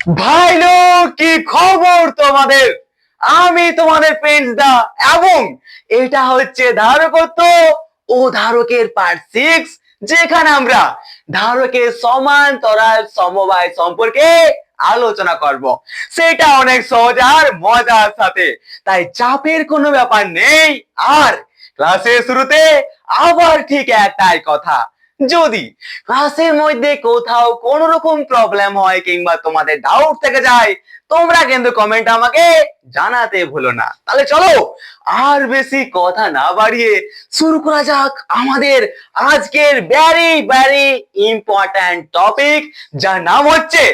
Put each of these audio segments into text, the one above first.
ভাই লোক কি খবর তোমাদের? আমি তোমাদের ফ্রেন্ডস দা এবং এটা হচ্ছে ধারকত্ব ও ধারকের পার্ট 6, যেখানে আমরা ধারকের সমান্তরাল সমবায় সম্পর্কে আলোচনা করব। সেটা অনেক সহজ আর মজার সাথে, তাই চাপের কোনো ব্যাপার নেই। আর ক্লাসের শুরুতে আবার ঠিক একটাই কথা, যদি ক্লাসের মধ্যে কোথাও কোন রকম প্রবলেম হয় কিংবা তোমাদের ডাউট থেকে যায়, তোমরা কিন্তু কমেন্ট আমাকে জানাতে ভুলো না। তাহলে চলো আর বেশি কথা না বাড়িয়ে শুরু করা যাক আমাদের আজকের ভেরি ভেরি ইম্পর্ট্যান্ট টপিক, যার নাম হচ্ছে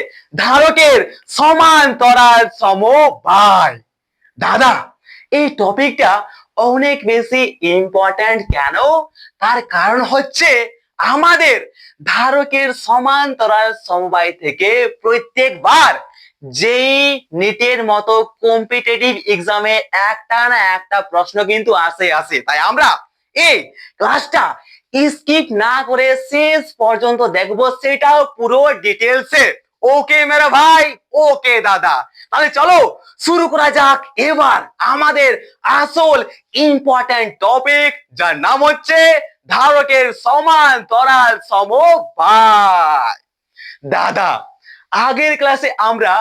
ধারকের সমান্তরাল সমবায়। দাদা, এই টপিকটা অনেক বেশি ইম্পর্ট্যান্ট কেন? তার কারণ হচ্ছে আমাদের ধারকের সমান্তরাল সমবায় থেকে প্রত্যেকবার যেই নিটের মতো কম্পিটিটিভ এক্সামে একটা না একটা প্রশ্ন কিন্তু আসে। তাই আমরা এই ক্লাসটা স্কিপ না করে শেষ পর্যন্ত দেখবো, সেটাও পুরো ডিটেলসে। ওকে মেরা ভাই, ওকে দাদা, তাহলে চলো শুরু করা যাক এবার আমাদের আসল ইম্পর্ট্যান্ট টপিক, যার নাম হচ্ছে ধারকের সমান্তরাল সমবায়। দাদা, আগের ক্লাসে আমরা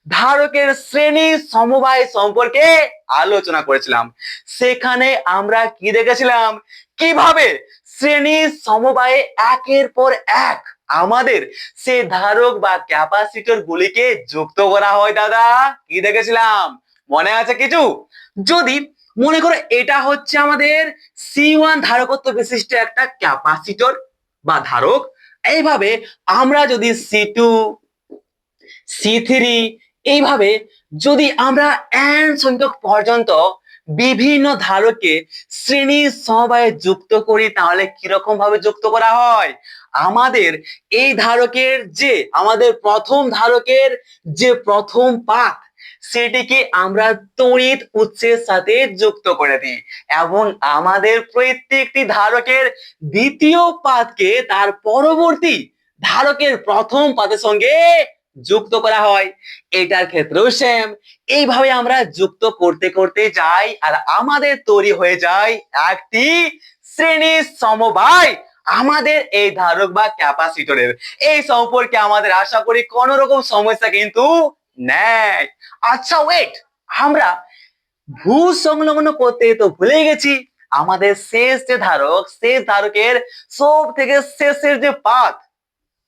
ধারকের শ্রেণী সমবায় সম্পর্কে আলোচনা করেছিলাম। সেখানে আমরা কি দেখেছিলাম, কিভাবে শ্রেণী সমবায়ে একের পর এক আমাদের সে ধারক বা ক্যাপাসিটর গুলিকে যুক্ত করা হয়। দাদা, কি দেখেছিলাম মনে আছে কিছু? যদি মনে করো এটা হচ্ছে আমাদের C1 ধারকত্ব বিশিষ্ট একটা ক্যাপাসিটর বা ধারক, এইভাবে আমরা যদি C2 C3 এইভাবে যদি আমরা n সংখ্যক পর্যন্ত বিভিন্ন ধারকে শ্রেণী সমবায়ে যুক্ত করি, তাহলে কিরকম ভাবে যুক্ত করা হয়? আমাদের এই ধারকের যে আমাদের প্রথম ধারকের যে প্রথম পাত, সেটিকে আমরা তড়িৎ উৎসের সাথে যুক্ত করে দিই এবং আমাদের প্রত্যেকটি ধারকের দ্বিতীয় পাতকে তার পরবর্তী ধারকের প্রথম পাতের সঙ্গে যুক্ত করা হয়। এটার ক্ষেত্রেও সেম, এইভাবে আমরা যুক্ত করতে করতে যাই আর আমাদের তৈরি হয়ে যায় একটি শ্রেণী সমবায় আমাদের এই ধারক বা ক্যাপাসিটরের। এই সম্পর্কে আমাদের আশা করি কোন রকম সমস্যা কিন্তু নেই। আচ্ছা ওয়েট, আমরা ভূ সংলগ্ন করতে তো ভুলে গেছি। আমাদের শেষ যে ধারক, শেষ ধারকের সব থেকে শেষের যে পাত,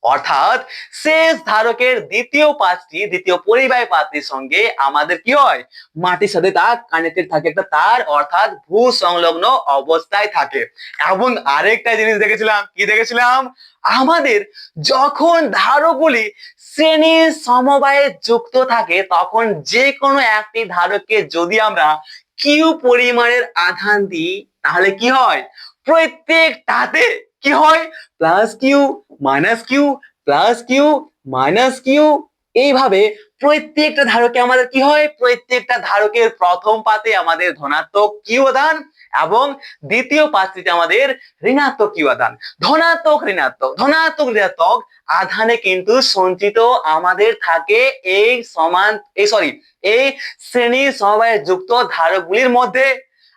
অর্থাৎ শেষ ধারকের দ্বিতীয় পরিবাহী পাতটির সঙ্গে আমাদের কি হয়, মাটির সাথে তা কানেক্টেড থাকে, একটা তার, অর্থাৎ ভূ সংলগ্ন অবস্থায় থাকে। এবং আরেকটা জিনিস দেখেছিলাম, কি দেখেছিলাম, আমাদের যখন ধারকগুলি শ্রেণী সমবায়ে যুক্ত থাকে, তখন যে কোনো একটি ধারককে যদি আমরা কিউ পরিমাণের আধান দিই, তাহলে কি হয়, প্রত্যেকটাতে কি হয়, plus Q minus Q plus Q minus Q, এইভাবে প্রত্যেকটা ধারকে আমাদের কি হয়, প্রত্যেকটা ধারকের প্রথম পাতে আমাদের ধনাত্মক কিউ আধান এবং দ্বিতীয় পাতটিতে আমাদের ঋণাত্মক কিউ আধান। ধনাত্মক ঋণাত্মক আধানে কিন্তু সঞ্চিত আমাদের থাকে এই এই শ্রেণী সমবায়ে যুক্ত ধারকগুলির মধ্যে।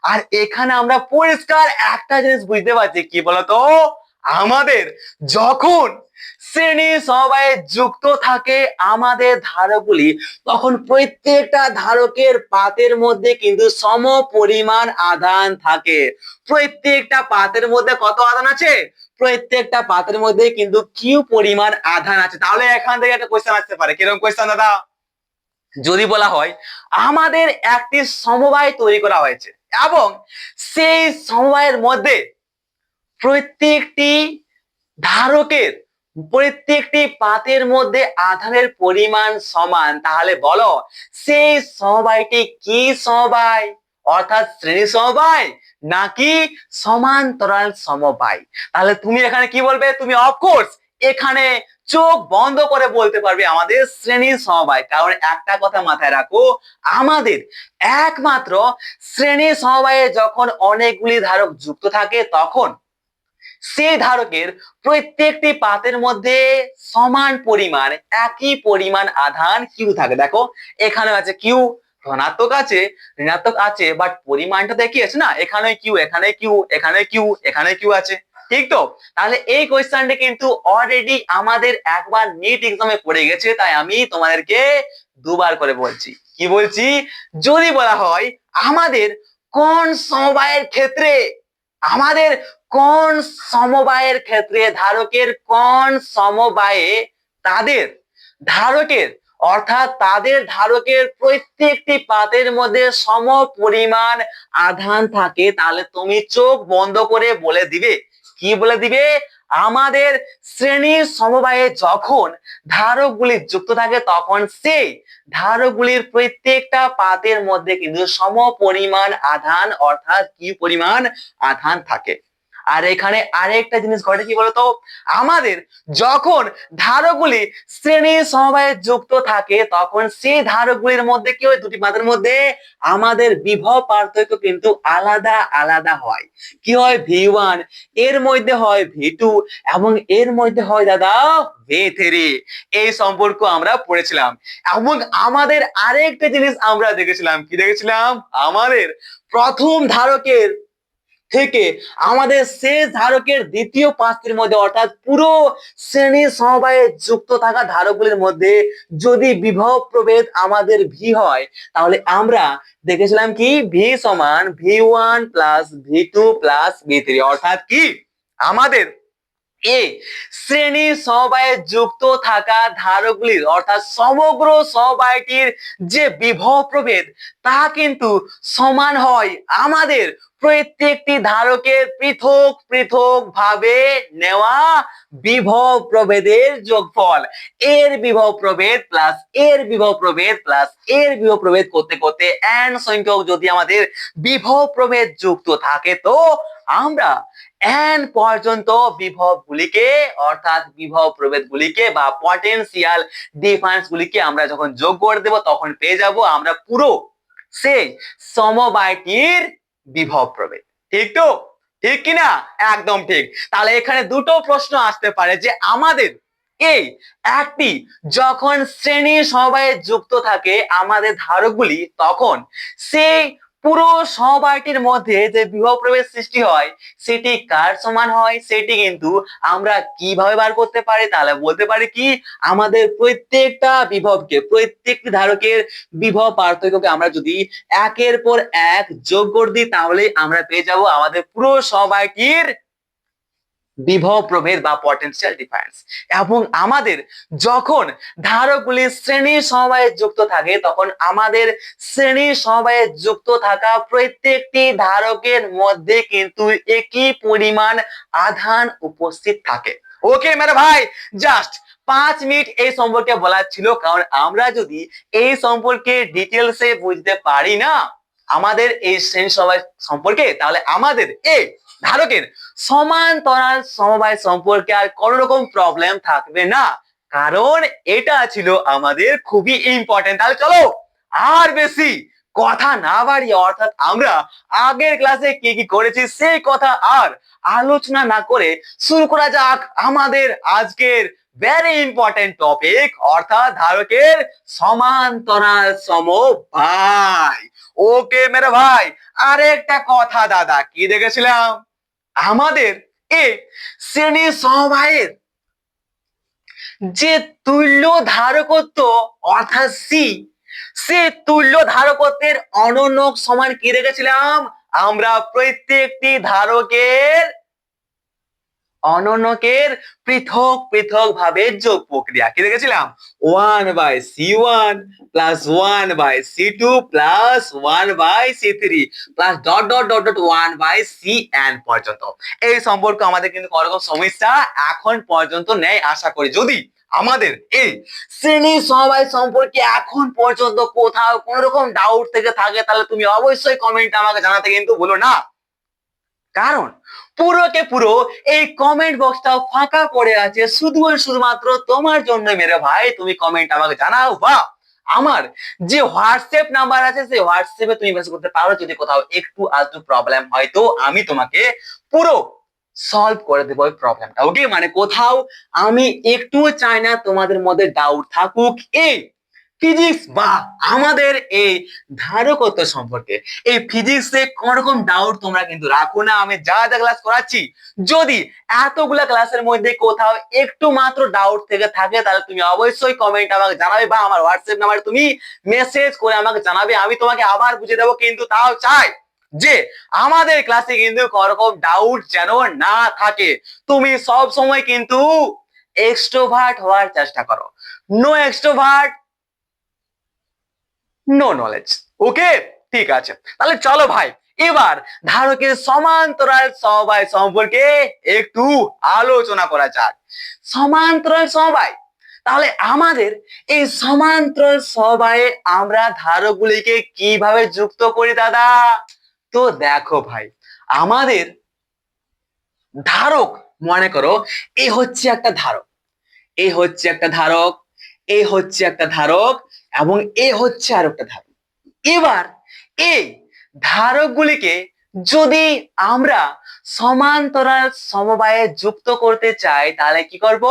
আর এখানে আমরা পরিষ্কার একটা জিনিস বুঝতে পারছি, কি বলতো, আমাদের যখন শ্রেণী সমবায়ে যুক্ত থাকে আমাদের ধারকগুলি, তখন প্রত্যেকটা ধারকের পাতের মধ্যে কিন্তু সম পরিমাণ আধান থাকে। প্রত্যেকটা পাতের মধ্যে কত আধান আছে? প্রত্যেকটা পাতের মধ্যে কিন্তু কিউ পরিমাণ আধান আছে। তাহলে এখান থেকে একটা কোয়েশ্চেন আসতে পারে, কিরকম কোয়েশ্চেন দাদা? যদি বলা হয় আমাদের একটি সমবায় তৈরি করা হয়েছে এবং সেই সমবায়ের মধ্যে প্রত্যেকটি ধারকের প্রত্যেকটি পাতের মধ্যে আধানের পরিমাণ সমান, তাহলে বলো সেই সমবায়টি কি সমবায়? অর্থাৎ শ্রেণী সমবায় নাকি সমান্তরাল সমবায়? তাহলে তুমি এখানে কি বলবে? তুমি অফকোর্স এখানে চোখ বন্ধ করে বলতে পারবে আমাদের শ্রেণী সমবায়। কারণ একটা কথা মাথায় রাখো, আমাদের একমাত্র শ্রেণী সমবায়ে যখন অনেকগুলি ধারক যুক্ত থাকে, তখন সেই ধারকের প্রত্যেকটি পাতের মধ্যে সমান পরিমাণ একই পরিমাণ আধান কিউ থাকে। দেখো এখানে আছে কিউ, ধনাত্মক আছে ঋণাত্মক আছে, বাট পরিমাণটা দেখি আছে না, এখানে কিউ এখানে কিউ এখানে কিউ এখানে কিউ আছে, ঠিক তো? তাহলে এই কোয়েশ্চনটা কিন্তু অলরেডি আমাদের একবার নিট এক্সামে পড়ে গেছে, তাই আমি তোমাদেরকে দুবার করে বলছি। কি বলছি? যদি বলা হয় আমাদের কোন সমবায়ের ক্ষেত্রে, আমাদের কোন সমবায়ের ক্ষেত্রে ধারকের কোন সমবায়ে তাদের ধারকের অর্থাৎ তাদের ধারকের প্রত্যেকটি পাতের মধ্যে সম পরিমাণ আধান থাকে, তাহলে তুমি চোখ বন্ধ করে বলে দিবে। কি বলে দিবে? আমাদের শ্রেণীর সমবায়ে যখন ধারকগুলি যুক্ত থাকে তখন সেই ধারকগুলির প্রত্যেকটা পাতের মধ্যে কিন্তু সম পরিমাণ আধান অর্থাৎ কি পরিমাণ আধান থাকে। আর এখানে আরেকটা জিনিস ঘটে, কি বলতো? আমাদের যখন ধারকগুলি শ্রেণীর সমবায়ে যুক্ত থাকে তখন সেই ধারকগুলির মধ্যে কি হয়, দুটি পাতের মধ্যে আমাদের বিভব পার্থক্য কিন্তু আলাদা আলাদা হয়। কি হয়? V1 এর মধ্যে হয় V2 এবং এর মধ্যে হয় দাদা V3। এই সম্পর্ক আমরা পড়েছিলাম। এবং আমাদের আরেকটা জিনিস আমরা দেখেছিলাম। কি দেখেছিলাম? আমাদের প্রথম ধারকের থেকে আমাদের শেষ ধারকের দ্বিতীয় পাঁচটির মধ্যে অর্থাৎ পুরো শ্রেণী সমবায়ে যুক্ত থাকা ধারকগুলির মধ্যে যদি বিভব প্রভেদ আমাদের ভি হয়, তাহলে আমরা দেখেছিলাম কি ভি সমান V1 plus V2 plus V3, অর্থাৎ কি আমাদের এ শ্রেণী সমবায়ে যুক্ত থাকা ধারকগুলির অর্থাৎ সমগ্র সমবায়টির যে বিভব প্রভেদ তা কিন্তু সমান হয় আমাদের প্রত্যেকটি ধারকের পৃথক পৃথক ভাবে নেওয়া বিভব প্রভেদের যোগফল। এর বিভব প্রভেদ প্লাস এর বিভব প্রভেদ প্লাস এর বিভব প্রভেদ করতে করতে n সংখ্যক যদি আমাদের বিভব প্রভেদ যুক্ত থাকে, তো আমরা n পর্যন্ত বিভবগুলিকে অর্থাৎ বিভব প্রভেদগুলিকে বা পটেনশিয়াল ডিফারেন্সগুলিকে আমরা যখন যোগ করে দেব তখন পেয়ে যাব আমরা পুরো সেই সমবায়টির বিভব প্রভেদ। ঠিক তো? ঠিক কিনা? একদম ঠিক। তাহলে এখানে দুটো প্রশ্ন আসতে পারে যে আমাদের এই একটি যখন শ্রেণী সমবায়ে যুক্ত থাকে আমাদের ধারকগুলি, তখন সেই পুরো সমবায়টির মধ্যে যে বিভব প্রভেদ সৃষ্টি হয় সেটি কার সমান হয় সেটি কিন্তু আমরা কিভাবে বার করতে পারি? তাহলে বলতে পারি কি আমাদের প্রত্যেকটা বিভবকে, প্রত্যেকটি ধারকের বিভব পার্থক্যকে আমরা যদি একের পর এক যোগ করে দিই তাহলে আমরা পেয়ে যাব আমাদের পুরো সমবায়টির বিভব প্রভেদ বা পটেনশিয়াল ডিফারেন্স। এবং আমাদের যখন ধারকগুলি শ্রেণী সমবায়ে যুক্ত থাকে তখন আমাদের শ্রেণী সমবায়ে যুক্ত থাকা প্রত্যেকটি ধারকের মধ্যে কিন্তু একই পরিমাণ আধান উপস্থিত থাকে। ওকে মেরে ভাই, জাস্ট 5 মিনিট এই সম্পর্কে বলার ছিল, কারণ আমরা যদি এই সম্পর্কে ডিটেলসে বুঝতে পারি না আমাদের এই শ্রেণী সমবায় সম্পর্কে, তাহলে আমাদের এই ধারকের সমান্তরাল সমবায় সম্পর্কে আর কোন রকম প্রবলেম থাকবে না, কারণ এটা ছিল আমাদের খুবই ইম্পর্টেন্ট। তাহলে চলো আর বেশি কথা না বাড়িয়ে অর্থাৎ আমরা আগের ক্লাসে কি কি করেছি সেই কথা আর আলোচনা না করে শুরু করা যাক আমাদের আজকের ভেরি ইম্পর্টেন্ট টপিক, অর্থাৎ ধারকের সমান্তরাল সমবায়। ওকে মেরে ভাই, আরেকটা কথা দাদা কি দেখেছিলাম আমাদের এই শ্রেণী সমবায়ের যে তুল্য ধারকত্ব অর্থাৎ সি, সে তুল্য ধারকত্বের অনন্যক সমান কি রেখেছিলাম আমরা প্রত্যেকটি ধারকের অনন্যকের পৃথক পৃথক ভাবে যোগ প্রক্রিয়া কি দেখেছিলাম 1/C1 plus 1/C2 plus 1/C3 plus dot dot dot dot 1/Cn পর্যন্ত। এই সম্পর্ক আমাদের কিন্তু কোনো রকম সমস্যা এখন পর্যন্ত নেই আশা করি। যদি আমাদের এই শ্রেণী সমবায় সম্পর্কে এখন পর্যন্ত কোথাও কোন রকম ডাউট থেকে থাকে তাহলে তুমি অবশ্যই কমেন্ট আমাকে জানাতে কিন্তু ভুলো না, কারণ পুরোকে পুরো এই কমেন্ট বক্সটা ফাঁকা পড়ে আছে শুধু আর শুধুমাত্র তোমার জন্য মেরে ভাই। তুমি কমেন্ট আমাকে জানাও বা আমার যে হোয়াটসঅ্যাপ নাম্বার আছে সেই হোয়াটসঅ্যাপে তুমি মেসেজ করতে পারো যদি কোথাও একটু আধটু প্রবলেম হয়, তো আমি তোমাকে পুরো সলভ করে দেবো ওই প্রবলেমটা। ওকে, মানে কোথাও আমি একটুও চাই না তোমাদের মধ্যে ডাউট থাকুক এই ফিজিক্স বা আমাদের এই ধারকত্ব সম্পর্কে। এই ফিজিক্সে কোন রকম ডাউট তোমরা কিন্তু রাখো না। আমি যা যা ক্লাস করাচ্ছি, যদি এতগুলা ক্লাসের মধ্যে কোথাও একটু মাত্র ডাউট থেকে থাকে তাহলে তুমি অবশ্যই কমেন্ট আমাকে জানাবে বা আমার হোয়াটসঅ্যাপ নাম্বারে তুমি মেসেজ করে আমাকে জানাবে, আমি তোমাকে আবার বুঝিয়ে দেবো। কিন্তু তাও চাই যে আমাদের ক্লাসে কিন্তু কোনরকম ডাউট যেন না থাকে। তুমি সব সময় কিন্তু এক্সট্রোভার্ট হওয়ার চেষ্টা করো। No extrovert no knowledge. Okay, ঠিক আছে, তাহলে চলো ভাই এবার ধারকের সমান্তরাল সমবায় সম্পর্কে একটু আলোচনা করা যাক। সমান্তরাল সমবায়, তাহলে আমাদের এই সমান্তরাল সমবায়ে আমরা ধারকগুলিকে কিভাবে যুক্ত করি দাদা? তো দেখো ভাই, আমাদের ধারক মনে করো এই হচ্ছে একটা ধারক, এই হচ্ছে একটা ধারক, এই হচ্ছে একটা ধারক এবং এই হচ্ছে আর একটা ধারক। এবার এই ধারকগুলিকে যদি আমরা সমান্তরাল সমবায়ে যুক্ত করতে চাই তাহলে কি করব?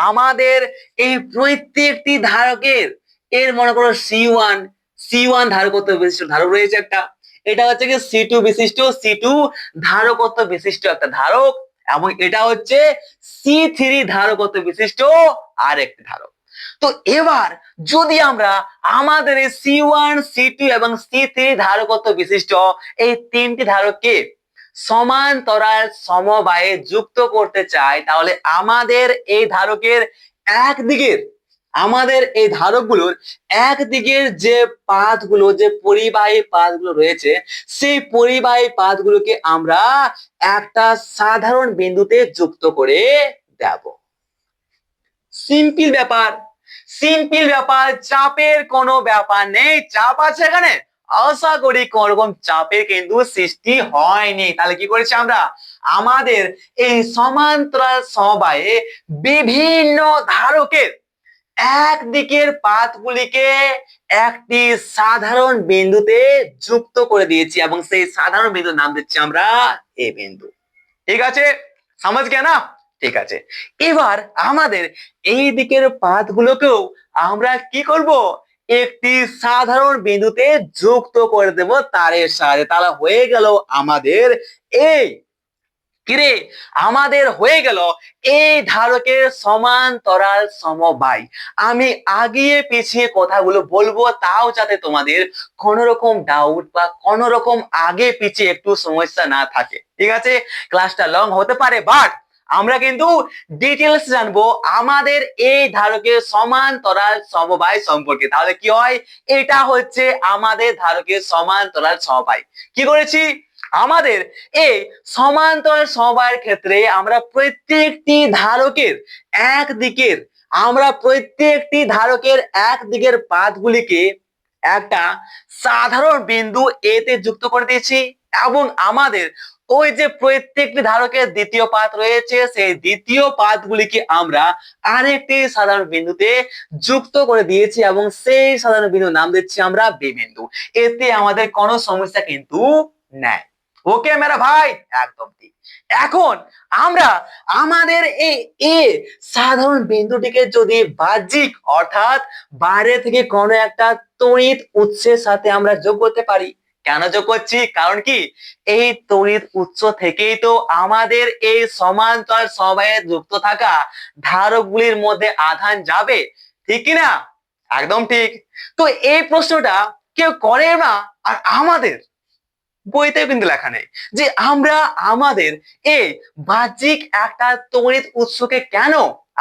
আমাদের এই প্রত্যেকটি ধারকের এর মনে করো সি ওয়ান ধারকত্ব বিশিষ্ট ধারক রয়েছে একটা, এটা হচ্ছে কি সি টু বিশিষ্ট সি2 ধারকত্ব বিশিষ্ট একটা ধারক, এবং এটা হচ্ছে সি3 ধারকত্ব বিশিষ্ট আর একটি ধারক। তো এবার যদি আমরা আমাদের এই সি1 সি2 এবং সি3 ধারকত্ব বিশিষ্ট এই তিনটি ধারককে সমান্তরাল সমবায়ে যুক্ত করতে চাই তাহলে আমাদের এই ধারকের একদিকের আমাদের এই ধারকগুলোর একদিকের যে পাথগুলো, যে পরিবাহী পাথগুলো রয়েছে, সেই পরিবাহী পাথগুলোকে আমরা একটা সাধারণ বিন্দুতে যুক্ত করে দেব। সিম্পল ব্যাপার, সিম্পল ব্যাপার, চাপের কোনো ব্যাপার নেই। চাপ আছে এখানে? আশা করি কোন রকম চাপের কিন্তু সৃষ্টি হয়নি। তাহলে কি করেছি আমরা? আমাদের এই সমান্তরাল সমবায়ে বিভিন্ন ধারকের একদিকের পাথগুলিকে একটি সাধারণ বিন্দুতে যুক্ত করে দিয়েছি এবং সেই সাধারণ বিন্দুর নাম দিচ্ছি আমরা এ বিন্দু। ঠিক আছে, সমাজ গিয়া না? ঠিক আছে, এবার আমাদের এই দিকের পাথগুলোকেও আমরা কি করব? একটি সাধারণ বিন্দুতে যুক্ত করে দেব তারের সাহায্যে। তাহলে হয়ে গেল আমাদের এই কিরে, আমাদের হয়ে গেল এই ধারকের সমান্তরাল সমবায়। আমি আগিয়ে পিছিয়ে কথাগুলো বলবো তাও যাতে তোমাদের কোন রকম ডাউট বা কোন রকম আগে পিছিয়ে একটু সমস্যা না থাকে। ঠিক আছে, ক্লাসটা লং হতে পারে বাট আমরা কিন্তু ডিটেলস জানবো আমাদের এই ধারকের সমান্তরাল সমবায় সম্পর্কে। তাহলে কি হয়? এটা হচ্ছে আমাদের ধারকের সমান্তরাল সমবায়। কি করেছি? আমাদের এই সমান্তরাল সমবায়ের ক্ষেত্রে আমরা প্রত্যেকটি ধারকের একদিকের একদিকের পাথগুলিকে একটা সাধারণ বিন্দু এ তে যুক্ত করে দিয়েছি এবং আমাদের ওই যে প্রত্যেকটি ধারকের দ্বিতীয় পাত রয়েছে সেই দ্বিতীয় পাতগুলিকে আমরা আরেকটি সাধারণ বিন্দুতে যুক্ত করে দিয়েছি এবং সেই সাধারণ বিন্দুর নাম দিচ্ছি আমরা বি বিন্দু। এতে আমাদের কোনো সমস্যা কিন্তু নাই। ওকে মেরা ভাই, একদম ঠিক। এখন আমরা আমাদের এই এ সাধারণ বিন্দুটিকে যদি বাহ্যিক অর্থাৎ বাইরে থেকে কোনো একটা তড়িৎ উৎসের সাথে আমরা যোগ করতে পারি। কেন যোগ করছি? কারণ কি এই তড়িৎ উৎস থেকেই তো আমাদের এই সমান্তরাল সমবায়ে যুক্ত থাকা ধারকগুলির মধ্যে আধান যাবে, ঠিক কি না? একদম ঠিক। তো এই প্রশ্নটা কেউ করে না, আর আমাদের বইতে কিন্তু লেখা নেই যে আমরা আমাদের এই বাহ্যিক একটা তড়িৎ উৎসকে কেন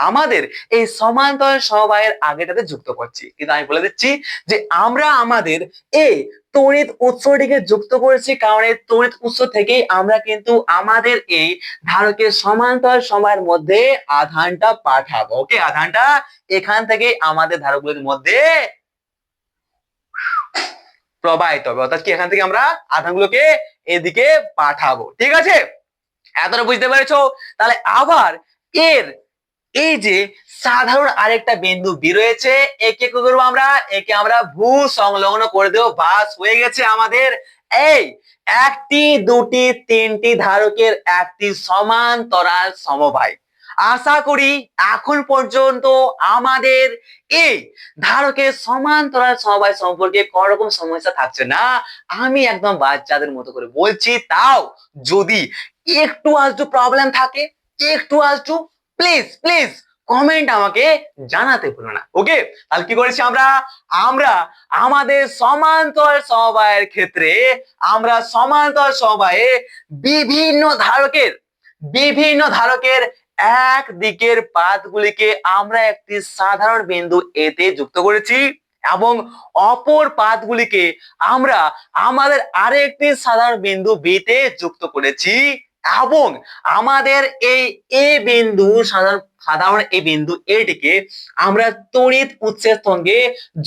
আমাদের এই সমান্তরাল সমবায়ের আগেটাতে যুক্ত করছি। কিন্তু আমি বলে দিচ্ছি যে আমরা আমাদের এই তড়িৎ উৎসটিকে যুক্ত করেছি কারণ এই তড়িৎ উৎস থেকেই আমরা কিন্তু আমাদের এই ধারকের সমান্তরাল সময়ের মধ্যে আধানটা পাঠাবো। ওকে, আধানটা এখান থেকে আমাদের ধারকগুলোর মধ্যে প্রবাহিত হবে, অর্থাৎ কি এখান থেকে আমরা আধানগুলোকে এদিকে পাঠাবো। ঠিক আছে, এতটা বুঝতে পেরেছো? তাহলে আবার এর এই যে সাধারণ আরেকটা বিন্দু বি রয়েছে, একে কি করবো আমরা? একে আমরা ভূ সংলগ্ন করে দেবো। বাস হয়ে গেছে আমাদের এই একটি দুটি তিনটি ধারকের একটি সমান্তরাল সমবায়। আশা করি এখন পর্যন্ত আমাদের এই ধারকের সমান্তরাল সমবায় সম্পর্কে কোন রকম সমস্যা থাকছে না। আমি একদম বাচ্চাদের মতো করে বলছি, তাও যদি একটু আধটু প্রবলেম থাকে, একটু আধটু, প্লিজ প্লিজ কমেন্ট আমাকে জানাতে ভুলো না। ওকে, তাহলে কি করেছি আমরা আমরা আমাদের সমান্তরাল সমবায়ের ক্ষেত্রে আমরা সমান্তরাল সমবায়ে বিভিন্ন ধারকের এক দিকের পাতগুলিকে আমরা একটি সাধারণ বিন্দু এ তে যুক্ত করেছি এবং অপর পাতগুলিকে আমরা আমাদের আরেকটি সাধারণ বিন্দু বি তে যুক্ত করেছি এবং আমাদের এই এ বিন্দু সাধারণ এই বিন্দু এটিকে আমরা তড়িৎ উৎসের সঙ্গে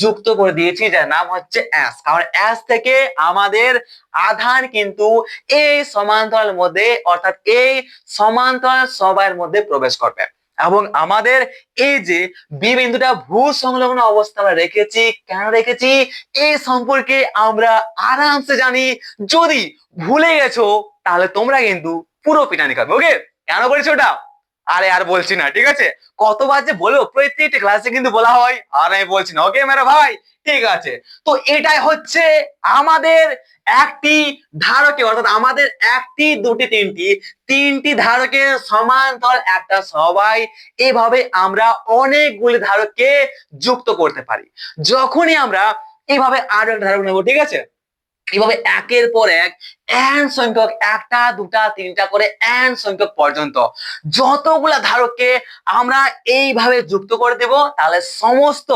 যুক্ত করে দিয়েছি, যার নাম হচ্ছে এস। কারণ এস থেকে আমাদের আধান কিন্তু এই সমান্তরাল মধ্যে অর্থাৎ এই সমান্তরাল সমবায়ের মধ্যে প্রবেশ করবে এবং আমাদের এই যে বি বিন্দুটা ভূ সংলগ্ন অবস্থা আমরা রেখেছি। কেন রেখেছি এই সম্পর্কে আমরা আরামসে জানি। যদি ভুলে গেছো তাহলে তোমরা কিন্তু পুরো পিটানি খাবে। ওকে, কেন করেছো ওটা? আরে আর বলছি না, ঠিক আছে? কতবার যে বলবো, প্রত্যেকটা ক্লাসে কিন্তু বলা হয়, আর আমি বলছি না। ওকে মেরা ভাই, ঠিক আছে? তো এটাই হচ্ছে আমাদের একটি ধারকে অর্থাৎ আমাদের একটি দুটি তিনটি ধারকের সমান্তরাল একটা সমবায়। এভাবে আমরা অনেকগুলি ধারককে যুক্ত করতে পারি। যখনই আমরা এইভাবে আরো একটা ধারক নেবো, ঠিক আছে, এইভাবে একের পর এক n সংখ্যক, একটা দুটা তিনটা করে n সংখ্যক পর্যন্ত যতগুলা ধারককে আমরা এইভাবে যুক্ত করে দেব, তাহলে সমস্ত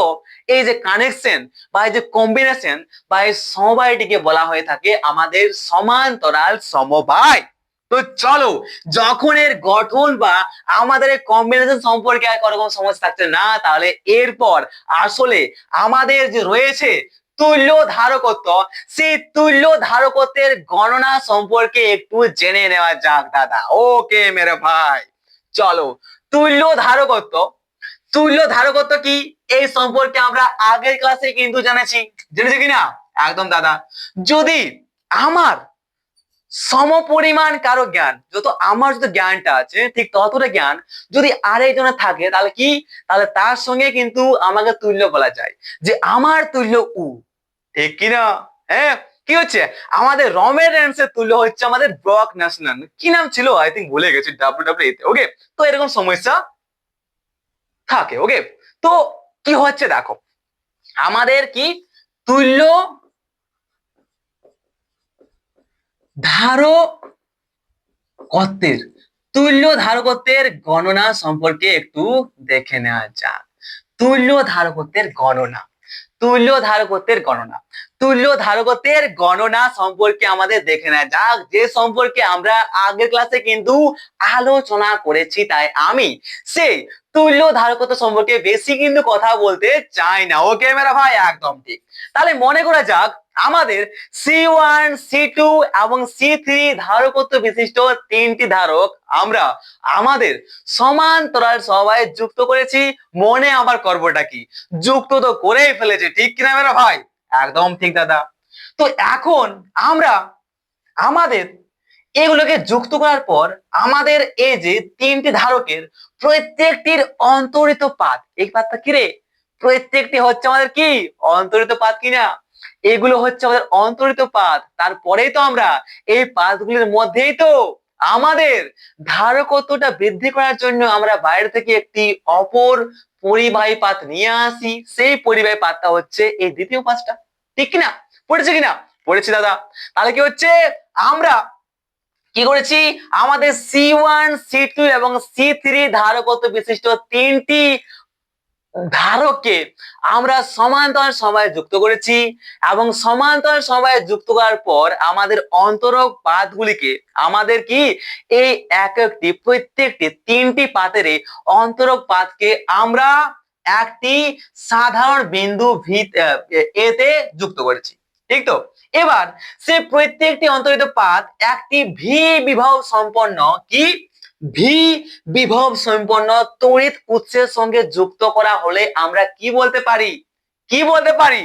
এই যে কানেকশন বা এই যে কম্বিনেশন বা এই সমবায়টিকে বলা হয়ে থাকে আমাদের সমান্তরাল সমবায়। তো চলো, যখন এর গঠন বা আমাদের কম্বিনেশন সম্পর্কে আর কোনো সমস্যা থাকছে না, তাহলে এরপর আসলে আমাদের যে রয়েছে তুল্য ধারকত্ব, সেই তুল্য ধারকত্বের গণনা সম্পর্কে একটু জেনে নেওয়া যাক দাদা। ওকে মেরে ভাই, চলো। তুল্য ধারকত্ব কি এই সম্পর্কে আমরা আগের ক্লাসে কিন্তু জেনেছি কিনা? একদম দাদা। যদি আমার সমপরিমাণ কারো জ্ঞান, আমার যত জ্ঞানটা আছে ঠিক ততটা জ্ঞান যদি আরেকজনের থাকে, তাহলে কি, তাহলে তার সঙ্গে কিন্তু আমাকে তুল্য বলা যায়, যে আমার তুল্য উ, ঠিক কিনা? হ্যাঁ, কি হচ্ছে আমাদের রমের তুল্য হচ্ছে আমাদের ব্রক ন্যাশনাল, কি নাম ছিল আই থিঙ্ক ভুলে গেছি, ডাব্লিউডাব্লিউ তে। ওকে, তো এরকম সমস্যা থাকে। ওকে, তো কি হচ্ছে দেখো, আমাদের কি তুল্য ধারকত্বের গণনা সম্পর্কে একটু দেখে নেওয়া যাক। তুল্য ধারকত্বের গণনা সম্পর্কে আমাদের দেখে নেওয়া যাক, যে সম্পর্কে আমরা আগের ক্লাসে কিন্তু আলোচনা করেছি। তাই আমি সেই তুল্য ধারকত্ব সম্পর্কে বেশি কিন্তু কথা বলতে চাই না। ওকে মেরা ভাই, একদম ঠিক। তাহলে মনে করা যাক আমাদের C1, C2 এবং C3 ধারকত্ব বিশিষ্ট তিনটি ধারক আমরা আমাদের সমান্তরাল সমবায়ে যুক্ত করেছি। মনে আবার করবোটা কি, যুক্ত তো করেই ফেলেছে, ঠিক কিনা মেরা ভাই? একদম ঠিক দাদা। তো এখন আমরা আমাদের এগুলোকে যুক্ত করার পর আমাদের এই যে তিনটি ধারকের প্রত্যেকটির অন্তরিত পাত, এই পাতটা কি রে? প্রত্যেকটি হচ্ছে আমাদের কি অন্তরিত পাত কিনা? এগুলো হচ্ছে আমাদের অন্তরিত পাত। তারপরেই তো আমরা এই পাতগুলির মধ্যেই তো আমাদের ধারকত্বটা বৃদ্ধি করার জন্য আমরা বাইরে থেকে একটি অপর পরিবাহী পাত নিয়ে আসি। সেই পরিবাহী পাতটা হচ্ছে এই দ্বিতীয় পাতটা, ঠিক কিনা? পড়েছি দাদা। তাহলে কি হচ্ছে, আমরা কি করেছি, আমাদের C1, C2 এবং C3 ধারকত্ব বিশিষ্ট তিনটি ধারককে আমরা সমান্তরাল সমবায়ে যুক্ত করেছি এবং সমান্তরাল সমবায়ে যুক্ত করার পর আমাদের অন্তরক পাতগুলিকে আমাদের কি এই প্রত্যেকটি তিনটি পাতের অন্তরক পাতকে আমরা একটি সাধারণ বিন্দু এ তে যুক্ত করেছি, ঠিক তো? এবার সে প্রত্যেকটি অন্তরিত পাত একটি ভি বিভব সম্পন্ন তড়িৎ উৎসের সঙ্গে যুক্ত করা হলে আমরা কি বলতে পারি? কি বলতে পারি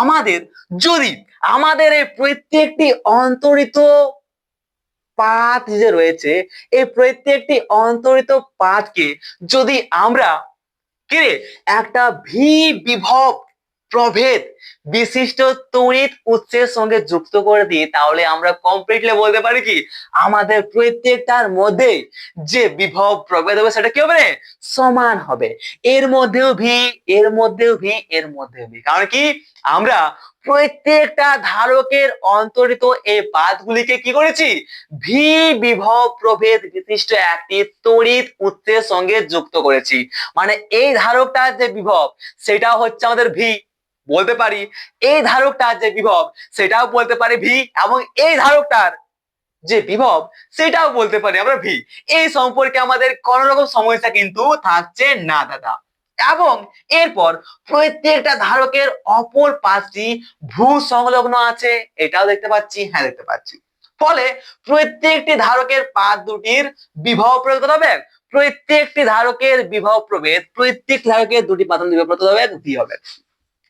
আমাদের যদি আমাদের এই প্রত্যেকটি অন্তরিত পাত যে রয়েছে এই প্রত্যেকটি অন্তরিত পাতকে যদি আমরা কি রে একটা ভি বিভব প্রভেদ বিশিষ্ট তড়িৎ উৎসের সঙ্গে যুক্ত করে দিই তাহলে আমরা কমপ্লিটলি বলতে পারি কি আমাদের প্রত্যেকটার মধ্যে যে বিভব প্রভেদ হবে সেটা কি হবে সমান হবে এর মধ্যেও ভি এর মধ্যেও ভি এর মধ্যেও ভি কারণ কি আমরা প্রত্যেকটা ধারকের অন্তরিত এই পাতগুলিকে কি করেছি ভি বিভব প্রভেদ বিশিষ্ট একটি তড়িৎ উৎসের সঙ্গে যুক্ত করেছি মানে এই ধারকটার যে বিভব সেটা হচ্ছে আমাদের ভি বলতে পারি এই ধারকটার যে বিভব সেটাও বলতে পারি ভি এবং এই ধারকটার যে বিভব সেটাও বলতে পারি আমরা ভি এই সম্পর্কে আমাদের কোন রকম সমস্যা কিন্তু থাকছে না দাদা এবং এরপর প্রত্যেকটা ধারকের অপর পাশটি ভূ সংলগ্ন আছে এটাও দেখতে পাচ্ছি হ্যাঁ দেখতে পাচ্ছি ফলে প্রত্যেকটি ধারকের পাত দুটির বিভব প্রভেদ কত হবে প্রত্যেকটি ধারকের বিভব প্রভেদ প্রত্যেক ধারকের দুটি প্রাথমিক বিভব প্রভেদ হবে ভি হবে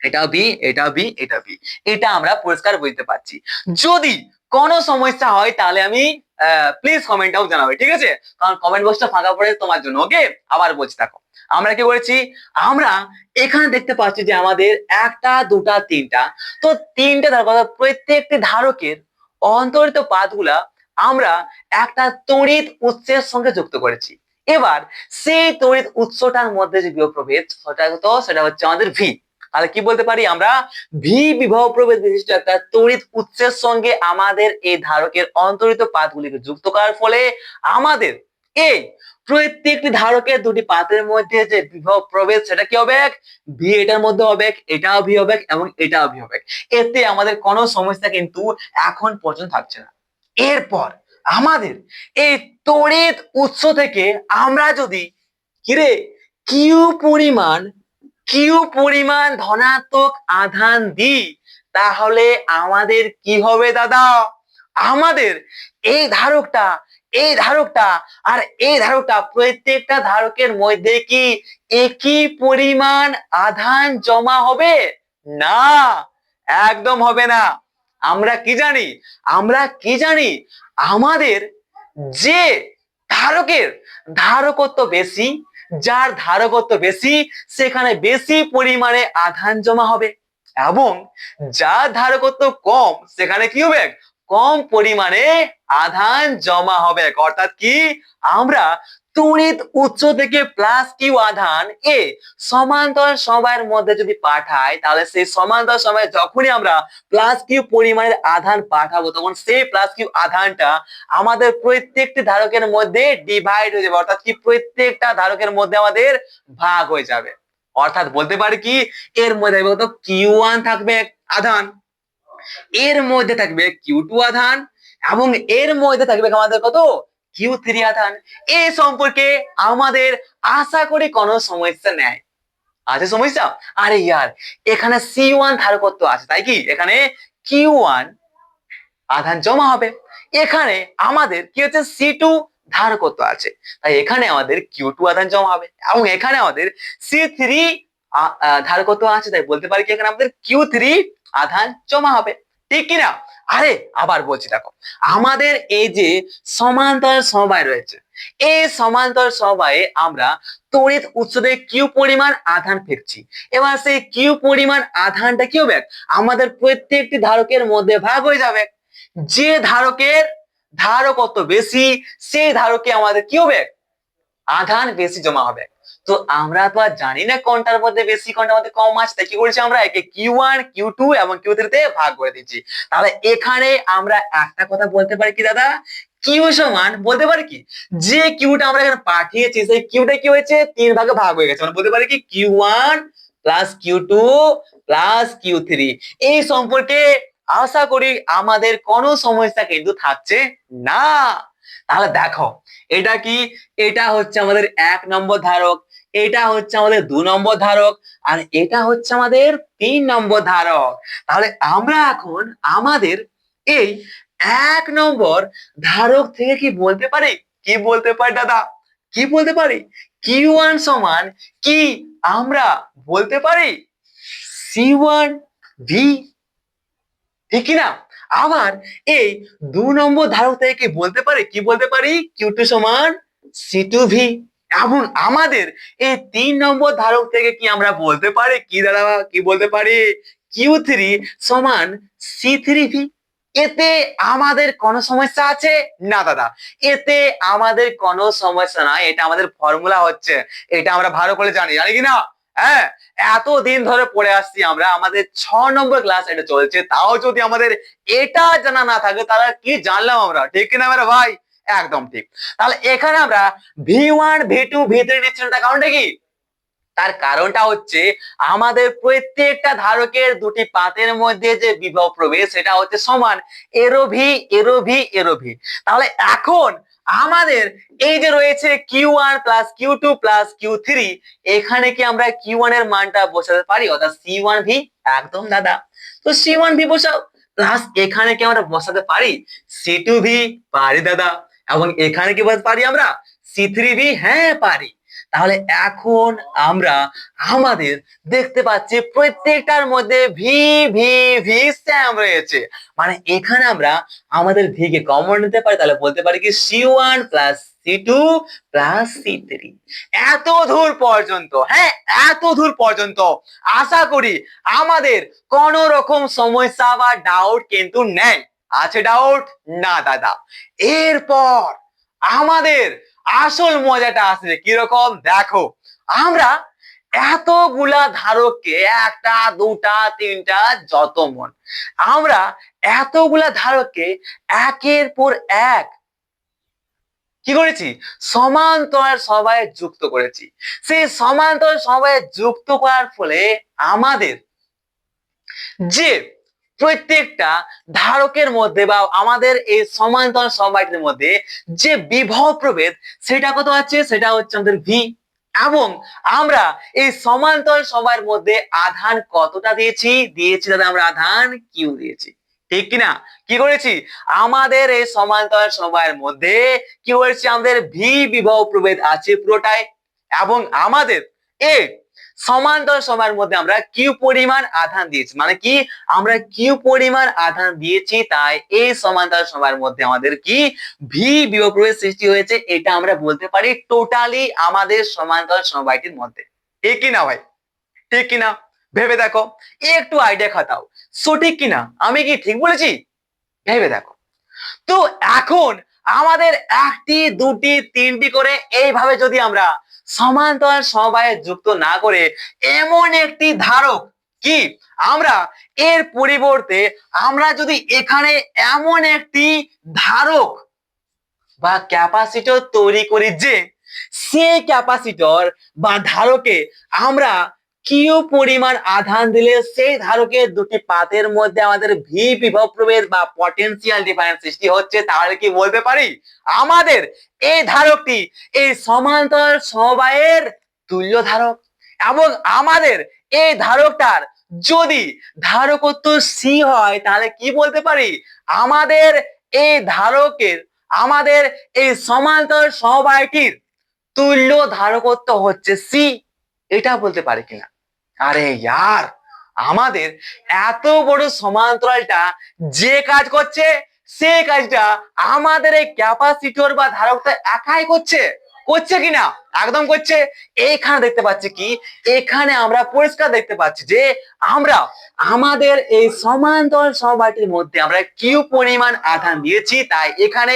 এটা বি এটা বি এটা বি এটা আমরা পরিষ্কার বুঝতে পারছি যদি কোনো সমস্যা হয় তাহলে আমি প্লিজ কমেন্টটাও জানাবে ঠিক আছে কারণ কমেন্ট বক্সটা ফাঁকা পড়ে তোমার জন্য ওকে আবার বলছি দেখো আমরা কি করেছি আমরা এখানে দেখতে পাচ্ছি যে আমাদের একটা দুটা তিনটা তো তিনটে ধারক প্রত্যেকটি ধারকের অন্তরিত পাতগুলা আমরা একটা তড়িৎ উৎসের সঙ্গে যুক্ত করেছি এবার সেই তড়িৎ উৎসটার মধ্যে যে বিভব প্রভেদ সেটা হচ্ছে আমাদের ভি তাহলে কি বলতে পারি আমরা ভি বিভব প্রভেদ বিশিষ্ট একটা তড়িৎ উৎসের সঙ্গে আমাদের এই ধারকের অন্তরিত পাতগুলিকে যুক্ত করার ফলে আমাদের এই প্রত্যেকটি ধারকের দুটি পাতের মধ্যে যে বিভব প্রভেদ সেটা কি হবে ভি এটার মধ্যে হবে এটাও ভি হবে এবং এটাও ভি হবে এতে আমাদের কোনো সমস্যা কিন্তু এখন পর্যন্ত থাকছে না এরপর আমাদের এই তড়িৎ উৎস থেকে আমরা যদি কিরে কিউ পরিমাণ ধনাত্মক আধান দিই তাহলে আমাদের কি হবে দাদা আমাদের এই ধারকটা আর এই ধারকটা প্রত্যেকটা ধারকের মধ্যে কি একই পরিমাণ আধান জমা হবে না একদম হবে না আমরা কি জানি আমাদের যে ধারকের ধারকত্ব বেশি যার ধারকত্ব বেশি সেখানে বেশি পরিমাণে আধান জমা হবে এবং যার ধারকত্ব কম সেখানে কি হবে কম পরিমাণে আধান জমা হবে অর্থাৎ কি আমরা তড়িৎ উৎস থেকে প্লাস কিউ আধান এ সমান্তরাল সমবায়ের মধ্যে যদি পাঠাই তাহলে সেই সমান্তরাল সময়ে যখনই আমরা প্লাস কিউ পরিমাণের আধান পাঠাবো তখন সেই প্লাস কিউ আধানটা আমাদের প্রত্যেকটি ধারকের মধ্যে ডিভাইড হয়ে যাবে অর্থাৎ কি প্রত্যেকটা ধারকের মধ্যে আমাদের ভাগ হয়ে যাবে অর্থাৎ বলতে পারি কি এর মধ্যে কিউ ওয়ান থাকবে আধান এর মধ্যে থাকবে কিউ টু আধান এবং এর মধ্যে থাকবে আমাদের কত কিউ থ্রি আধান এই সম্পর্কে আমাদের আশা করি কোনো সমস্যা নেই আছে সমস্যা আরে ইয়ার এখানে সি ওয়ান ধারকত্ব আছে তাই কি এখানে কিউ ওয়ান আধান জমা হবে এখানে আমাদের কি হচ্ছে সি টু ধারকত্ব আছে তাই এখানে আমাদের কিউ টু আধান জমা হবে এবং এখানে আমাদের সি থ্রি ধারকত্ব আছে তাই বলতে পারি কি এখানে আমাদের কিউ থ্রি আধান জমা হবে ঠিক কিনা আরে আবার বলছি দেখো আমাদের এই যে সমান্তরাল সমবায় রয়েছে এই সমান্তরাল সমবায়ে আমরা তড়িৎ উৎস থেকে কিউ পরিমাণ আধান ফেলছি এবার সেই কিউ পরিমাণ আধানটা কি হবে আমাদের প্রত্যেকটি ধারকের মধ্যে ভাগ হয়ে যাবে যে ধারকের ধারকত্ব বেশি সেই ধারকে আমাদের কি হবে আধান বেশি জমা হবে তো আমরা তো আর জানি না কোনটার মধ্যে বেশি কোনটার মধ্যে কম আছে তাই কি করেছি আমরা একে কিউ ওয়ান কিউ টু এবং কিউ থ্রি তে ভাগ করে দিচ্ছি তাহলে এখানে আমরা একটা কথা বলতে পারি কি দাদা কিউ সমান বলতে পারি কি যে কিউটা আমরা এখানে পাঠিয়েছি সেই কিউটা কি হয়েছে তিন ভাগে ভাগ হয়ে গেছে মানে বলতে পারি কি Q one plus Q two plus Q three এই সম্পর্কে আশা করি আমাদের কোনো সমস্যা কিন্তু থাকছে না তাহলে দেখো এটা কি এটা হচ্ছে আমাদের 1 নম্বর ধারক এটা হচ্ছে আমাদের 2 নম্বর ধারক আর এটা হচ্ছে আমাদের 3 নম্বর ধারক তাহলে আমরা এখন আমাদের এই 1 নম্বর ধারক থেকে কি বলতে পারি দাদা কি বলতে পারি কিউ ওয়ান সমান কি আমরা বলতে পারি C1V, ঠিক কি না? আবার এই 2 নম্বর ধারক থেকে কি বলতে পারি, Q2 সমান C2V। এবং আমাদের এই 3 নম্বর ধারক থেকে কি আমরা বলতে পারি, কি বলতে পারি, Q3 সমান C3V। এতে আমাদের কোনো সমস্যা আছে না দাদা, এতে আমাদের কোনো সমস্যা নাই, এটা আমাদের ফর্মুলা হচ্ছে, এটা আমরা ভালো করে জানি কি না? হ্যাঁ, এতদিন ধরে পড়ে আসছি আমরা, আমাদের 6 নম্বর ক্লাস এটা চলছে, তাও যদি আমাদের এটা জানা না থাকে তাহলে কি জানলাম আমরা, ঠিক কিনা মেরে ভাই? একদম ঠিক। তাহলে এখানে আমরা V1 V2 V3 নিচ্ছি না, তার কারণটা কি? তার কারণটা হচ্ছে আমাদের প্রত্যেকটা ধারকের দুটি পাতের মধ্যে যে বিভব প্রবেশ সেটা হচ্ছে সমান, এরো ভি এরো ভি এরো ভি। তাহলে এখন আমাদের এই যে রয়েছে Q1 plus Q2 plus Q3, এখানে কি আমরা Q1 এর মানটা বসাতে পারি, অর্থাৎ C1V? একদম দাদা। তো C1V বসাও, প্লাস এখানে কি আমরা বসাতে পারি C2V? পারি দাদা। এবং এখানে কি বসাতে পারি আমরা C3V? হ্যাঁ পারি। তাহলে এখন আমরা আমাদের দেখতে পাচ্ছি প্রত্যেকটার মধ্যে ভি ভি ভি স্যাম রয়েছে, মানে এখানে আমরা আমাদের ভি কে কমন নিতে পারি, তাহলে বলতে পারি কি C1 plus C2 plus C3। এত দূর পর্যন্ত, হ্যাঁ এত দূর পর্যন্ত আশা করি আমাদের কোন রকম সমস্যা বা ডাউট কিন্তু নেই। আছে ডাউট? না দাদা। এরপর আমাদের আসল মজাটা আসবে কিরকম, দেখো আমরা এতগুলা ধারককে, একটা দুটা তিনটা যত মন, আমরা এতগুলা ধারককে একের পর এক কি করেছি, সমান্তরাল সমবায়ে যুক্ত করেছি। সেই সমান্তরাল সমবায়ে যুক্ত করার ফলে আমাদের যে প্রত্যেকটা ধারকের মধ্যে বা আমাদের এই সমান্তরাল সমবায়টির মধ্যে যে বিভব প্রভেদ সেটা কত আছে, সেটা হচ্ছে আমাদের ভি। এবং আমরা এই সমান্তরাল সমবায়ের মধ্যে আধান কতটা দিয়েছি, দাদা আমরা আধান কিউ দিয়েছি, ঠিক কিনা? কি করেছি, আমাদের এই সমান্তরাল সমবায়ের মধ্যে কি করেছি, আমাদের ভি বিভব প্রভেদ আছে পুরোটাই, এবং আমাদের এই সমান্তরাল সময়ের মধ্যে আমরা কিউ পরিমাণ আধান দিয়েছি, মানে কি আমরা কিউ পরিমাণ আধান দিয়েছি, তাই এই সমান্তরাল সময়ের মধ্যে আমাদের কি ভি বিভব প্রভেদ সৃষ্টি হয়েছে, এটা আমরা বলতে পারি টোটালি আমাদের সমান্তরাল সমবায়টির মধ্যে। ঠিক কিনা ভাই? ঠিক কিনা ভেবে দেখো, একটু আইডিয়া খাটাও, সঠিক কিনা, আমি কি ঠিক বলেছি? ভেবে দেখো। তো এখন আমাদের একটি দুটি তিনটি করে এইভাবে যদি আমরা সমান্তরাল সমবায়ে যুক্ত না করে এমন একটি ধারক কি আমরা এর পরিবর্তে আমরা যদি এখানে এমন একটি ধারক বা ক্যাপাসিটর তৈরি করি যে সেই ক্যাপাসিটর বা ধারকে আমরা কিউ পরিমাণ আধান দিলে সেই ধারকের দুটি পাতের মধ্যে আমাদের ভি বিভব প্রভেদ বা পটেনশিয়াল ডিফারেন্স সৃষ্টি হচ্ছে, তাহলে কি বলতে পারি আমাদের এই ধারকটি এই সমান্তরাল সমবায়ের তুল্য ধারক। এবং আমাদের এই ধারকটার যদি ধারকত্ব সি হয় তাহলে কি বলতে পারি, আমাদের এই ধারকের, আমাদের এই সমান্তরাল সমবায়টির তুল্য ধারকত্ব হচ্ছে সি, এটা বলতে পারি কিনা? আরে ইয়ার, আমাদের এত বড় সমান্তরালটা যে কাজ করছে সেই কাজটা আমাদের এই ক্যাপাসিটর বা ধারকটা একাই করছে, করছে কিনা? একদম করছে। এইখানে দেখতে পাচ্ছি কি, এখানে আমরা পরিষ্কার দেখতে পাচ্ছি যে আমরা আমাদের এই সমান্তরাল সমবায়টির মধ্যে আমরা কিউ পরিমাণ আধান দিয়েছি, তাই এখানে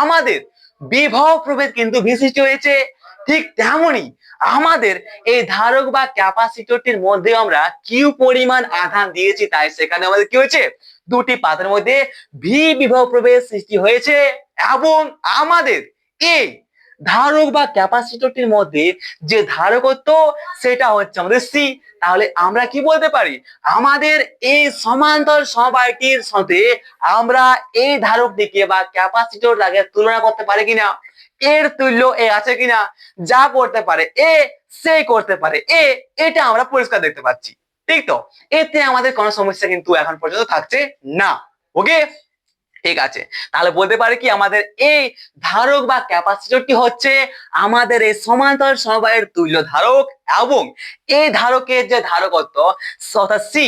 আমাদের বিভব প্রভেদ কিন্তু বিশিষ্ট হয়েছে। ঠিক তেমনই আমাদের এই ধারক বা ক্যাপাসিটরটির মধ্যে আমরা কিউ পরিমাণ আধান দিয়েছি, তাই সেখানে আমাদের কি হয়েছে, দুটি পাতের মধ্যে ভি বিভব প্রভেদ সৃষ্টি হয়েছে। এবং আমাদের এই ধারক বা ক্যাপাসিটরটির মধ্যে যে ধারকত্ব সেটা হচ্ছে আমাদের সি। তাহলে আমরা কি বলতে পারি, আমাদের এই সমান্তরাল সমবায়টির সাথে আমরা এই ধারকটিকে বা ক্যাপাসিটরটাকে তুলনা করতে পারি কিনা, এর তুল্য এ আছে কিনা, যা করতে পারে এ সেই করতে পারে এ, এটা আমরা পরিষ্কার দেখতে পাচ্ছি। ঠিক তো, এতে আমাদের কোনো সমস্যা কিন্তু এখন পর্যন্ত থাকছে না। ওকে, ঠিক আছে, তাহলে বলতে পারি কি আমাদের এই ধারক বা ক্যাপাসিটরটি হচ্ছে আমাদের এই সমান্তরাল সমবায়ের তুল্য ধারক, এবং এই ধারকের যে ধারকত্ব অর্থাৎ সি,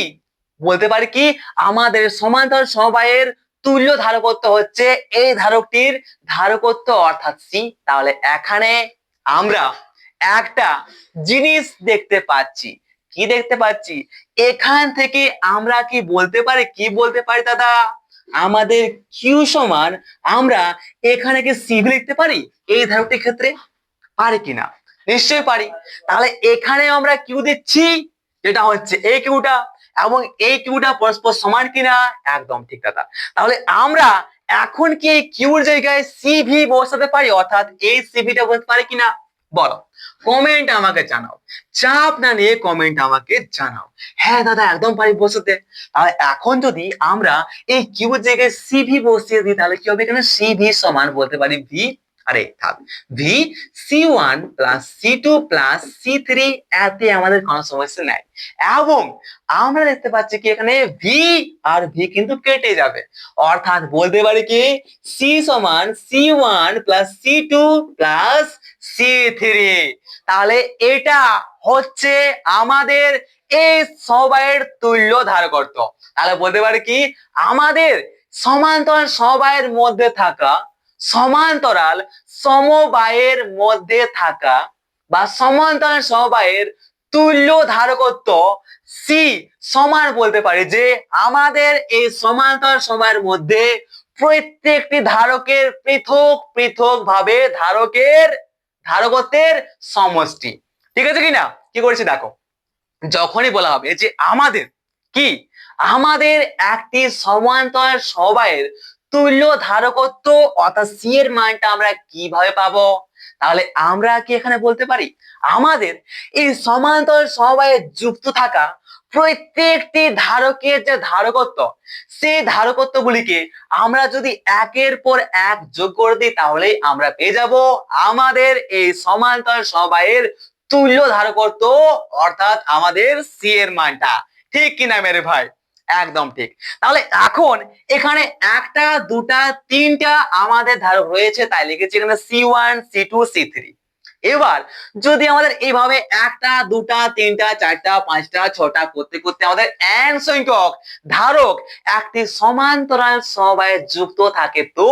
বলতে পারি কি আমাদের সমান্তরাল সমবায়ের তুল্য ধারকত্ব হচ্ছে এই ধারকটির ধারকত্ব অর্থাৎ সি। তাহলে এখানে আমরা একটা জিনিস দেখতে পাচ্ছি। কি দেখতে পাচ্ছি? এখান থেকে আমরা কি বলতে পারি দাদা? আমাদের কিউ সমান আমরা এখানে কি সিভি লিখতে পারি এই ধারকটির ক্ষেত্রে? পারি কিনা? নিশ্চয়ই পারি। তাহলে এখানে আমরা কিউ দিচ্ছি, যেটা হচ্ছে এই কিউটা, এবং এই কিউটা পরস্পর সমান কিনা? একদম ঠিক কথা। তাহলে আমরা এখন কি এই কিউর জায়গায় সিভি বসাতে পারি, অর্থাৎ এই সিভিটা বসাতে পারি কিনা? বলো, কমেন্ট আমাকে জানাও, চাপ না নিয়ে কমেন্ট আমাকে জানাও। হ্যাঁ দাদা একদম পারি বসাতে। তাহলে এখন যদি আমরা এই কিউর জায়গায় সিভি বসিয়ে দিই তাহলে কি হবে? এখানে সিভি সমান বলতে পারি ভি, আরে থাক, ভি সি1 প্লাস সি2 প্লাস সি3, এতে আমাদের কোনো সমস্যা নাই। এবং আমরা দেখতে পাচ্ছি কি এখানে ভি আর ভি কিন্তু কেটে যাবে, অর্থাৎ বলতে পারি কি সি সমান সি1 প্লাস সি2 প্লাস সি3। তাহলে এটা হচ্ছে আমাদের এই সমবায়ের তুল্য ধারকত্ব। তাহলে বলতে পারি কি আমাদের সমান্তরাল সমবায়ের মধ্যে থাকা সমান্তরাল সমবায়ের মধ্যে থাকা বা সমান্তরাল সমবায়ের তুল্য ধারকত্ব সি সমান বলতে পারি যে আমাদের এই সমান্তরাল সমবায়ের মধ্যে প্রত্যেকটি ধারকের পৃথক পৃথক ভাবে ধারকত্বের সমষ্টি। ঠিক আছে কিনা? কি করেছি দেখো, যখনই বলা হবে যে আমাদের একটি সমান্তরাল সমবায়ের তুল্য ধারকত্ব অর্থাৎ সি এর মানটা আমরা কিভাবে পাবো? তাহলে আমরা কি এখানে বলতে পারি আমাদের এই সমান্তরাল সমবায়ে যুক্ত থাকা প্রত্যেকটি ধারকের যে ধারকত্ব, সেই ধারকত্বগুলিকে আমরা যদি একের পর এক যোগ করে দিই তাহলেই আমরা পেয়ে যাব আমাদের এই সমান্তরাল সমবায়ের তুল্য ধারকত্ব অর্থাৎ আমাদের সি এর মানটা। ঠিক কিনা মেরে ভাই? একদম ঠিক। তাহলে এখন এখানে একটা দুটা তিনটা আমাদের ধারক রয়েছে, তাই লিখেছি এখানে সি1 সি2 সি3। এবার যদি আমাদের এইভাবে একটা দুটা তিনটা চারটা পাঁচটা ছটা করতে করতে আমাদের n সংখ্যক ধারক একটি সমান্তরাল সমবায়ে যুক্ত থাকে, তো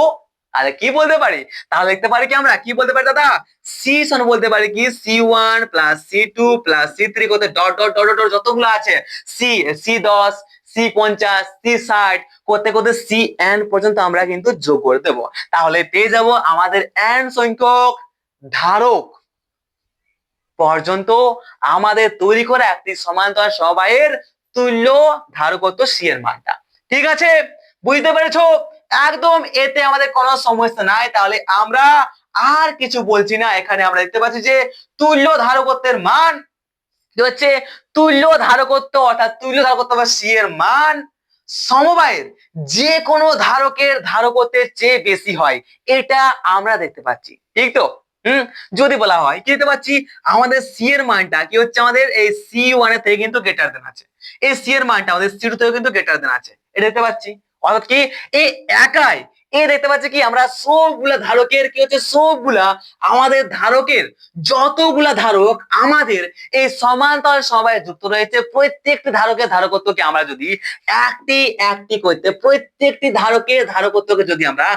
তাহলে কি বলতে পারি? তাহলে লিখতে পারি কি আমরা কি বলতে পারি দাদা? সি সমান বলতে পারি কি সি1 প্লাস সি2 প্লাস সি3 করতে ডট ডট ডট ডট যতগুলো আছে সি10 সি50 সি60 করতে করতে সিএন পর্যন্ত আমরা কিন্তু যোগ করে দেব। তাহলে পেয়ে যাব আমাদের n সংখ্যক ধারক পর্যন্ত আমাদের তৈরি করা একটি সমান্তরাল সমবায়ের তুল্য ধারকত্ব সি এর মানটা। ঠিক আছে, বুঝতে পেরেছো? একদম এতে আমাদের কোনো সমস্যা নাই। তাহলে আমরা আর কিছু বলছি না, এখানে আমরা দেখতে পাচ্ছি যে তুল্য ধারকত্বের মান কি হচ্ছে? তুল্য ধারকত্ব অর্থাৎ তুল্য ধারকত্ব বা সি এর মান সমবায়ের যে কোনো ধারকের ধারকত্বের চেয়ে বেশি হয়, এটা আমরা দেখতে পাচ্ছি। ঠিক তো? যদি বলা হয় কি দেখতে পাচ্ছি আমাদের সি এর মানটা কি হচ্ছে আমাদের এই সি1 এর থেকে কিন্তু গ্রেটার দেন আছে, এই সি এর মানটা আমাদের সি2 থেকে কিন্তু গ্রেটার দেন আছে, এটা দেখতে পাচ্ছি। অর্থাৎ কি এই একাই দেখতে পাচ্ছি কি আমরা সবগুলা ধারকের কি হচ্ছে সবগুলা আমাদের ধারকের যতগুলা ধারক আমাদের এই সমান্তরাল সমবায়ে যুক্ত রয়েছে প্রত্যেকটি ধারকের ধারকত্বকে আমরা যদি একটি একটি করতে প্রত্যেকটি ধারকের ধারকত্বকে যদি আমরা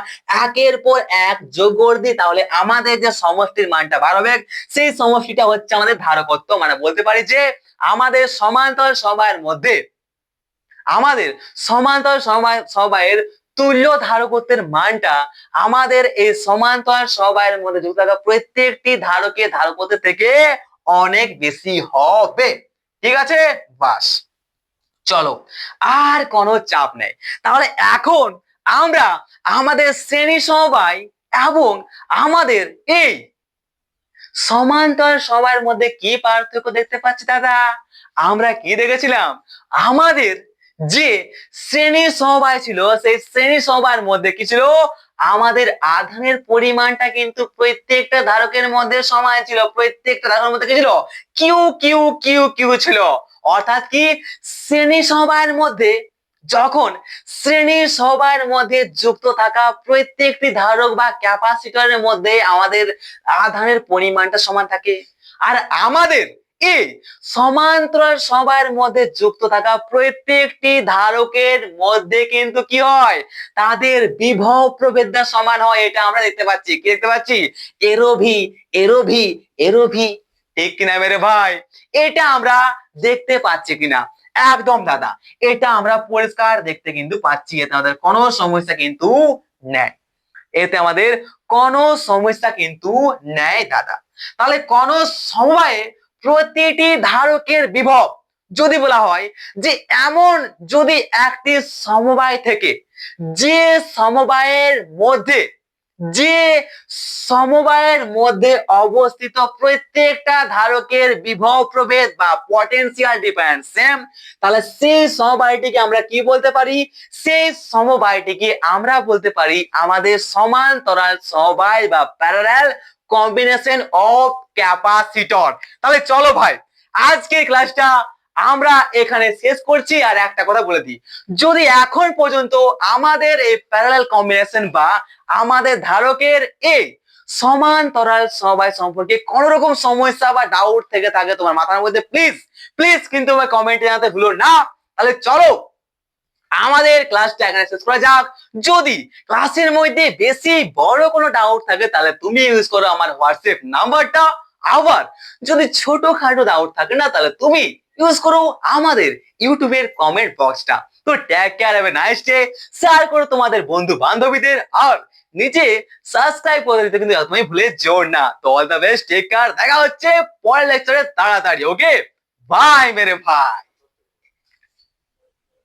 একের পর এক যোগ করে দিই তাহলে আমাদের যে সমষ্টির মানটা বার হবে সেই সমষ্টিটা হচ্ছে আমাদের ধারকত্ব। মানে বলতে পারি যে আমাদের সমান্তরাল সমবায়ের মধ্যে আমাদের সমান্তরাল সমবায়ের তুল্য ধারকত্বের মানটা আমাদের এই সমান্তরাল সমবায়ের মধ্যে যুক্ত থাকা প্রত্যেকটি ধারকের ধারকত্বের থেকে অনেক বেশি হবে। ঠিক আছে, বাস চলো আর কোনো চাপ নেই। তাহলে এখন আমরা আমাদের শ্রেণী সমবায় এবং আমাদের এই সমান্তরাল সমবায়ের মধ্যে কি পার্থক্য দেখতে পাচ্ছি দাদা? আমরা কি দেখেছিলাম আমাদের যে শ্রেণী সমবায় ছিল সেই শ্রেণী সমবায়ের মধ্যে কি ছিল আমাদের আধানের পরিমাণটা কিন্তু প্রত্যেকটা ধারকের মধ্যে সমান ছিল, প্রত্যেকটা ধারকের মধ্যে কি ছিল কিউ কিউ কিউ কিউ ছিল। অর্থাৎ কি শ্রেণী সমবায়ের মধ্যে যখন শ্রেণীর সমবায়ের মধ্যে যুক্ত থাকা প্রত্যেকটি ধারক বা ক্যাপাসিটরের মধ্যে আমাদের আধানের পরিমাণটা সমান থাকে, আর আমাদের এই সমান্তরাল সমবায়ের মধ্যে যুক্ত থাকা প্রত্যেকটি ধারকের মধ্যে কিন্তু কি হয়, তাদের বিভব প্রভেদটা সমান হয়। এটা আমরা দেখতে পাচ্ছি। কি দেখতে পাচ্ছি? এরোভি এরোভি এরোভি, ঠিক কিনা মেরে ভাই? এটা আমরা দেখতে পাচ্ছি কিনা? একদম দাদা, এটা আমরা পরিষ্কার দেখতে কিন্তু পাচ্ছি। এতে আমাদের কোনো সমস্যা কিন্তু নেই, এতে আমাদের কোনো সমস্যা কিন্তু নেই দাদা। তাহলে কোন সমবায়ে প্রতিটি ধারকের বিভব যদি বলা হয় যে এমন যদি একটি সমবায় থেকে যে সমবায়ের মধ্যে যে সমবায়ের মধ্যে অবস্থিত প্রত্যেকটা ধারকের বিভব প্রভেদ বা পটেনশিয়াল ডিফারেন্স সেম, তাহলে সেই সমবায়টিকে আমরা কি বলতে পারি? সেই সমবায়টিকে আমরা বলতে পারি আমাদের সমান্তরাল সমবায় বা প্যারালাল কম্বিনেশন অফ ক্যাপাসিটর। তাহলে চলো ভাই, আজকের ক্লাসটা আমরা এখানে শেষ করছি। আর একটা কথা বলে দিই, যদি এখন পর্যন্ত আমাদের এই প্যারালাল কম্বিনেশন বা আমাদের ধারকের এই সমান্তরাল সমবায় সম্পর্কে কোন রকম সমস্যা বা ডাউট থেকে থাকে তোমার মাথার মধ্যে, প্লিজ প্লিজ কিন্তু কমেন্টে জানাতে ভুলো না। তাহলে চলো আমাদের ক্লাসটা এখানে শেষ করা যাক। যদি ক্লাসের মধ্যে বেশি বড় কোনো ডাউট থাকে তাহলে তুমি ইউজ করো আমার হোয়াটসঅ্যাপ নাম্বারটা। আবার যদি ছোটখাটো ডাউট থাকে না, তাহলে তুমি ইউজ করো আমাদের ইউটিউবের কমেন্ট বক্সটা। তো take care, have a nice day. Share করো তোমাদের বন্ধু বান্ধবীদের, আর নিচে সাবস্ক্রাইব করে দিতে কিন্তু তুমি ভুলে যেও না। তো all the best, take care, দেখা হচ্ছে পরের লেকচারে তাড়াতাড়ি। ওকে, বাই মেরে ভাই।